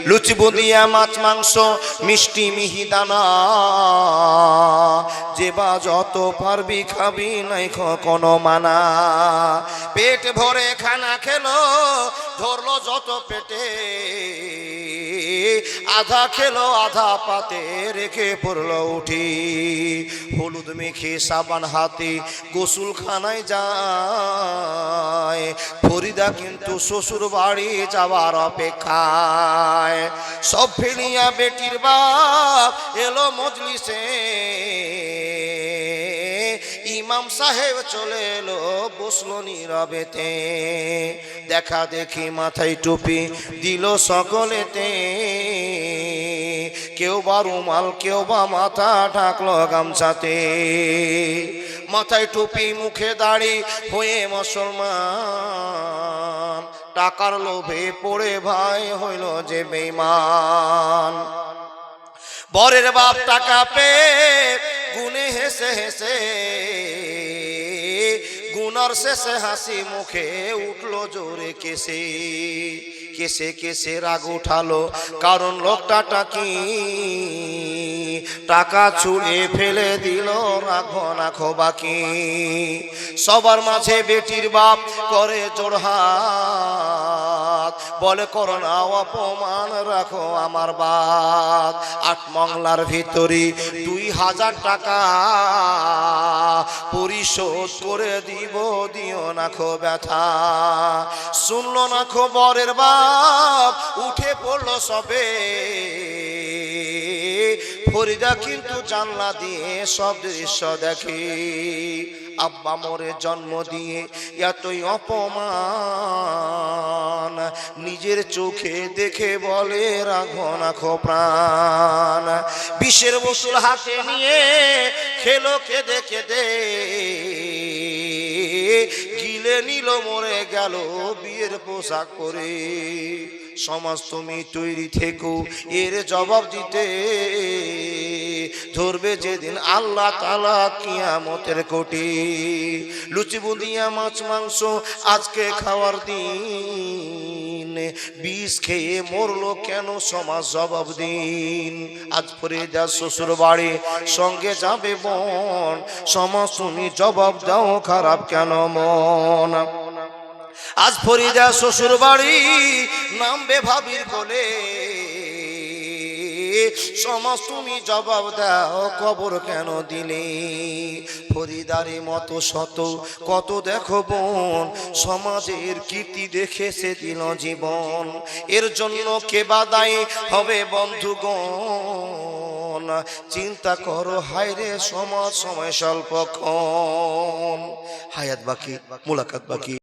লুচি বুঁদিয়া মাছ মাংস মিষ্টি মিহিদানা যে বা যত পারবি খাবি নাই কোনো মানা। পেট ভরে খানা খেলো ধরলো যত পেটে, আধা খেলো আধা পাতে রেখে পড়লো উঠি। হলুদ মেখে সাবান হাতে গোসল খানায় যায়, ফরিদা কিন্তু শ্বশুর বাড়ি যাওয়ার অপেক্ষায়। সব ফেলিয়া বেটির বাপ এলো মজলিসে, ইমাম সাহেব চলে এলো বসলো নীরবেতে। দেখা দেখি মাথায় টুপি দিল সকলেতে, কেউ বা রুমাল কেউ বা মাথা ঢাকলো গামছাতে। মাথায় টুপি মুখে দাড়ি হয়ে মুসলমান, টাকার লোভে পড়ে ভাই হইল যে বেঈমান। বরের বাপ টাকা পেয়ে গুনে হেসে হেসে, গুনার শেষে হাসি মুখে উঠলো জোরে কেসে। কেসে কেসে রাগ উঠালো কারণ লোকটা কি টাকা ছুঁড়ে ফেলে দিল রাখো রাখো বাকি। সবার মাঝে বেটির বাপ করে জোড়হাত, বলে করো না অপমান রাখো আমার বাপ। 8 মংলার ভিতরে 2000 টাকা পরিশোধ করে দিব, দিও না খো ব্যথা। শুনলো না খো বরের বাপ, উঠে পড়লো সবে। ফরিদা কিন্তু জানলা দিয়ে সব দৃশ্য দেখে। আব্বা মোরে জন্ম দিয়ে এতই অপমান, নিজের চোখে দেখে বলে রাখো না খো প্রাণ। বিষের বোতল হাতে নিয়ে খেলো কেঁদে কেঁদে, গিলে নিল মরে গেল বিয়ের পোশাক পরে। সমাজ তুমি তৈরি থেকো এর জবাব দিতে, ধরবে যেদিন আল্লাহ তাআলা কিয়ামতের কোটে। লুচি বুঁদিয়া মাছ মাংস আজকে খাওয়ার দিন, বিষ খেয়ে মরলো কেন সমাজ জবাব দিন। আজ ফরিদা শ্বশুর বাড়ি সঙ্গে যাবে বোন, সমাজ তুমি জবাব দাও খারাপ কেন মন। আজ ফরিদা শ্বশুর বাড়ি নামবে ভাবির কোলে, সমাজ তুমি জবাব দাও কবর কেন দিলে। ফরিদারে মতো শত কত দেখো বোন, সমাজের কীর্তি দেখে সে দিল জীবন। এর জন্য কে বা দায়ী হবে বন্ধুগণ, চিন্তা করো হায়রে সমাজ সময় স্বল্পক্ষণ। হায়াত বাকি, মুলাকাত বাকি।